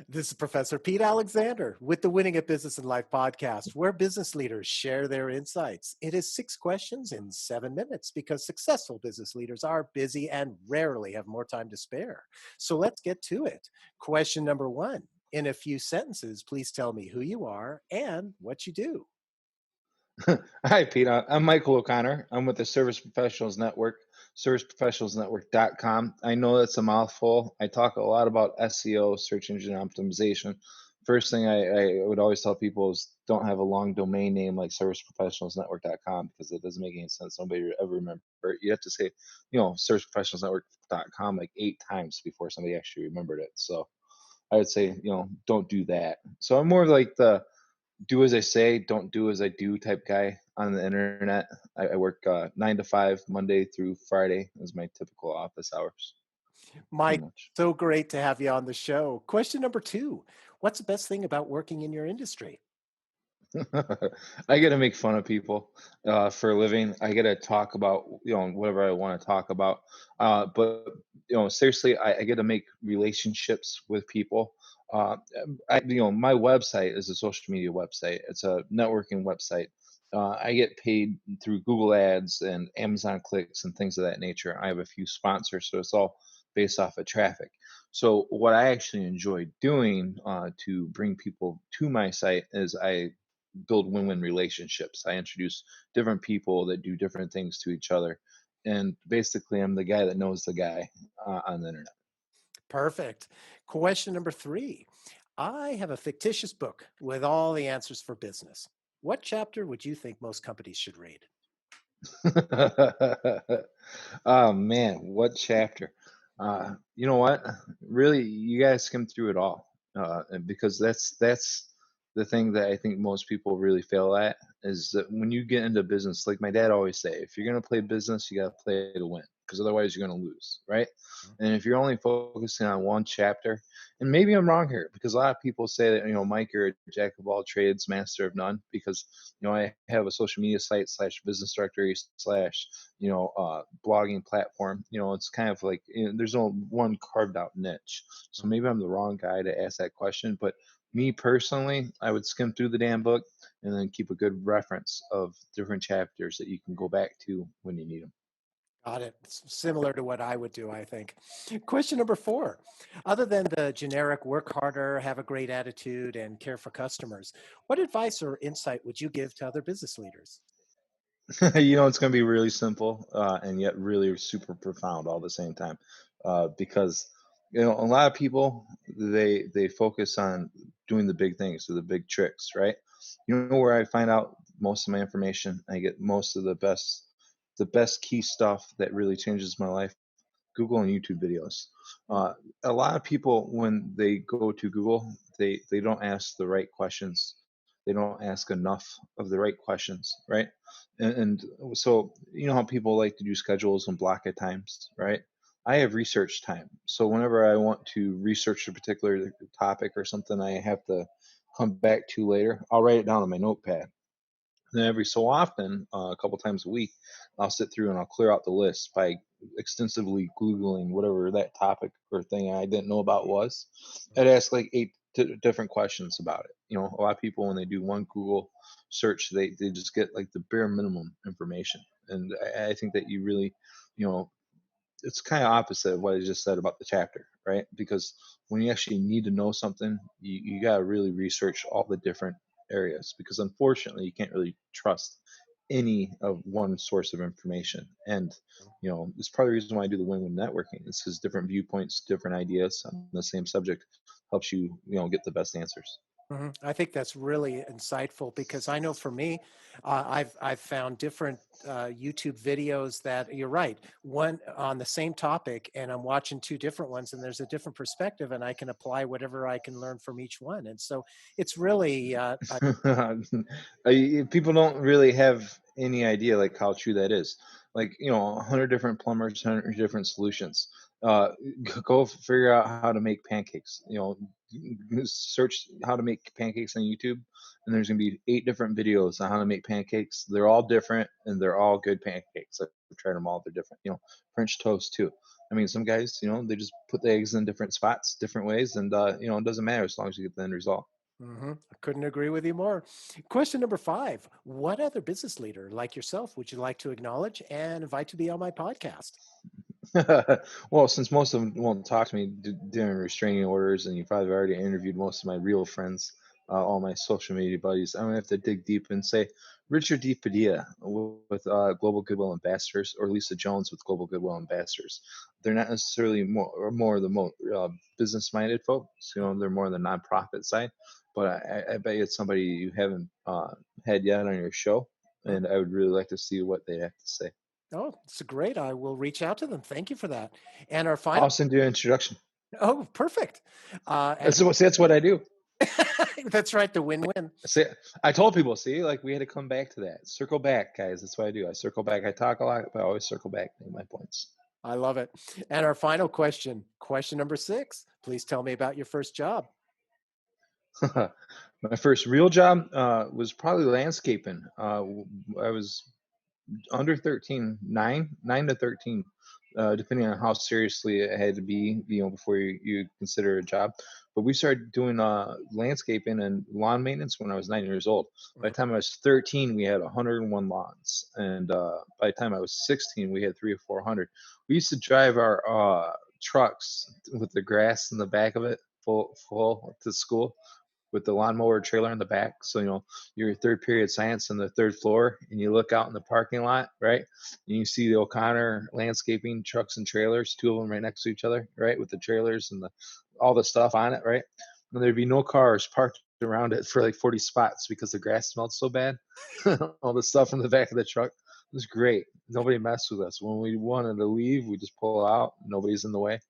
This is Professor Pete Alexander with the Winning at Business and Life podcast, where business leaders share their insights. It is 6 questions in 7 minutes because successful business leaders are busy and rarely have more time to spare. So let's get to it. Question number one. In a few sentences, please tell me who you are and what you do. Hi, Pete. I'm Michael O'Connor. I'm with the Service Professionals Network, serviceprofessionalsnetwork.com. I know that's a mouthful. I talk a lot about SEO, search engine optimization. First thing I would always tell people is don't have a long domain name like serviceprofessionalsnetwork.com because it doesn't make any sense. Nobody would ever remember it. You have to say, serviceprofessionalsnetwork.com like 8 times before somebody actually remembered it. So I would say, don't do that. So I'm more of like the do as I say, don't do as I do type guy on the internet. I work 9 to 5, Monday through Friday is my typical office hours, pretty Mike, much. so great to have you on the show. Question number two. What's the best thing about working in your industry? I get to make fun of people for a living. I get to talk about whatever I want to talk about. But seriously, I get to make relationships with people. Uh, my website is a social media website. It's a networking website. I get paid through Google Ads and Amazon clicks and things of that nature. I have a few sponsors, so it's all based off of traffic. So what I actually enjoy doing to bring people to my site is I build win-win relationships. I introduce different people that do different things to each other, and basically, I'm the guy that knows the guy on the internet. Perfect. Question number three. I have a fictitious book with all the answers for business. What chapter would you think most companies should read? Oh man, what chapter? You know what? Really, you guys skim through it all, and because that's the thing that I think most people really fail at is that when you get into business, like my dad always say, if you're gonna play business, you gotta play to win, because otherwise you're gonna lose, right? And if you're only focusing on one chapter, and maybe I'm wrong here, because a lot of people say that Mike, you're a jack of all trades, master of none, because I have a social media site slash business directory slash blogging platform. It's kind of like there's no one carved out niche. So maybe I'm the wrong guy to ask that question. But me personally, I would skim through the damn book and then keep a good reference of different chapters that you can go back to when you need them. Got it. It's similar to what I would do, I think. Question number four. Other than the generic work harder, have a great attitude, and care for customers, what advice or insight would you give to other business leaders? It's going to be really simple and yet really super profound all the same time, because a lot of people they focus on doing the big things or the big tricks, right? You know where I find out most of my information? I get most of the best key stuff that really changes my life. Google and YouTube videos. A lot of people, when they go to Google, they don't ask the right questions. They don't ask enough of the right questions, right? And so you know how people like to do schedules and block at times, right? I have research time. So whenever I want to research a particular topic or something I have to come back to later, I'll write it down on my notepad. And every so often, a couple times a week, I'll sit through and I'll clear out the list by extensively Googling whatever that topic or thing I didn't know about was. I'd ask like eight different questions about it. A lot of people, when they do one Google search, they just get like the bare minimum information. And I think that you really, you know, it's kind of opposite of what I just said about the chapter, right? Because when you actually need to know something, you got to really research all the different areas because unfortunately you can't really trust any of one source of information. And, it's part of the reason why I do the win-win networking. It's because different viewpoints, different ideas on the same subject helps you, get the best answers. I think that's really insightful because I know for me, I've found different YouTube videos that you're right, one on the same topic, and I'm watching two different ones, and there's a different perspective, and I can apply whatever I can learn from each one, and so it's really People don't really have any idea like how true that is. Like 100 different plumbers, 100 different solutions. uh, go figure out how to make pancakes. Search how to make pancakes on YouTube, and there's gonna be 8 different videos on how to make pancakes. They're all different, and they're all good pancakes. I've tried them all. They're different. French toast too. I mean, some guys, they just put the eggs in different spots, different ways, and it doesn't matter as long as you get the end result. I couldn't agree with you more. Question number 5. What other business leader like yourself would you like to acknowledge and invite to be on my podcast? Well, since most of them won't talk to me during restraining orders, and you've probably already interviewed most of my real friends, all my social media buddies, I'm gonna have to dig deep and say Richard D. Padilla with Global Goodwill Ambassadors, or Lisa Jones with Global Goodwill Ambassadors. They're not necessarily more of the business-minded folks. They're more on the nonprofit side. But I bet you it's somebody you haven't had yet on your show, Hmm? and I would really like to see what they have to say. Oh, it's great. I will reach out to them. Thank you for that. And our final. I'll send you an introduction. Oh, perfect. And That's what I do. that's right, the win-win. See, I told people, see, like we had to come back to that. Circle back, guys. That's what I do. I circle back. I talk a lot, but I always circle back, make my points. I love it. And our final question number 6. Please tell me about your first job. My first real job was probably landscaping. I was under 13, 9 to 13, depending on how seriously it had to be, before you consider a job. But we started doing landscaping and lawn maintenance when I was 9 years old. By Mhm. the time I was 13, we had 101 lawns, and by the time I was 16, we had 300 or 400. We used to drive our trucks with the grass in the back of it full to school, with the lawnmower trailer in the back. So, your third period science on the third floor, and you look out in the parking lot, right? And you see the O'Connor landscaping trucks and trailers, 2 of them right next to each other, right? With the trailers and all the stuff on it, right? And there'd be no cars parked around it for like 40 spots because the grass smelled so bad. All the stuff in the back of the truck. It was great. Nobody messed with us. When we wanted to leave, we just pull out. Nobody's in the way.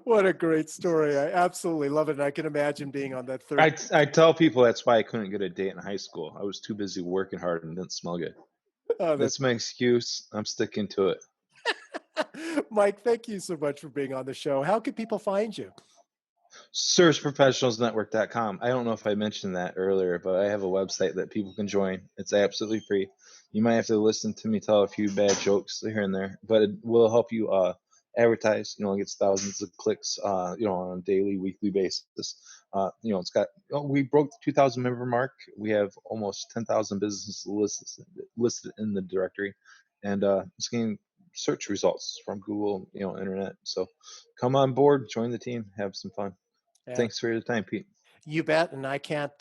What a great story. I absolutely love it. And I can imagine being on that third. I tell people that's why I couldn't get a date in high school. I was too busy working hard and didn't smell good. Oh, that's That's my excuse. I'm sticking to it. Mike, thank you so much for being on the show. How can people find you? ServiceProfessionalsNetwork.com. I don't know if I mentioned that earlier, but I have a website that people can join. It's absolutely free. You might have to listen to me tell a few bad jokes here and there, but it will help you advertise. It gets thousands of clicks, on a daily, weekly basis. It's got. We broke the 2,000 member mark. We have almost 10,000 businesses listed in the directory, and it's getting search results from Google, internet. So come on board, join the team, have some fun. And Thanks for your time, Pete. you bet. And I can't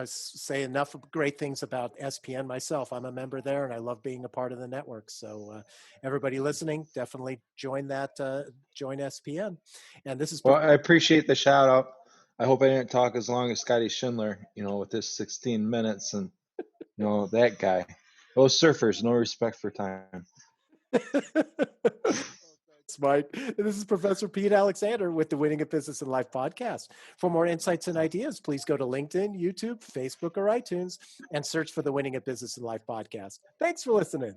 say enough of great things about SPN myself. I'm a member there and I love being a part of the network. So everybody listening, definitely join SPN. And this is Well, I appreciate the shout out. I hope I didn't talk as long as Scotty Schindler, with this 16 minutes, and that guy. Those surfers, no respect for time. Thanks, Mike. This is Professor Pete Alexander with the Winning at Business and Life podcast. For more insights and ideas, please go to LinkedIn, YouTube, Facebook, or iTunes and search for the Winning at Business and Life podcast. Thanks for listening.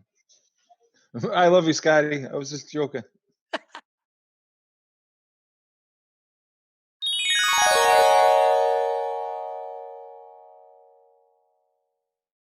I love you, Scotty. I was just joking.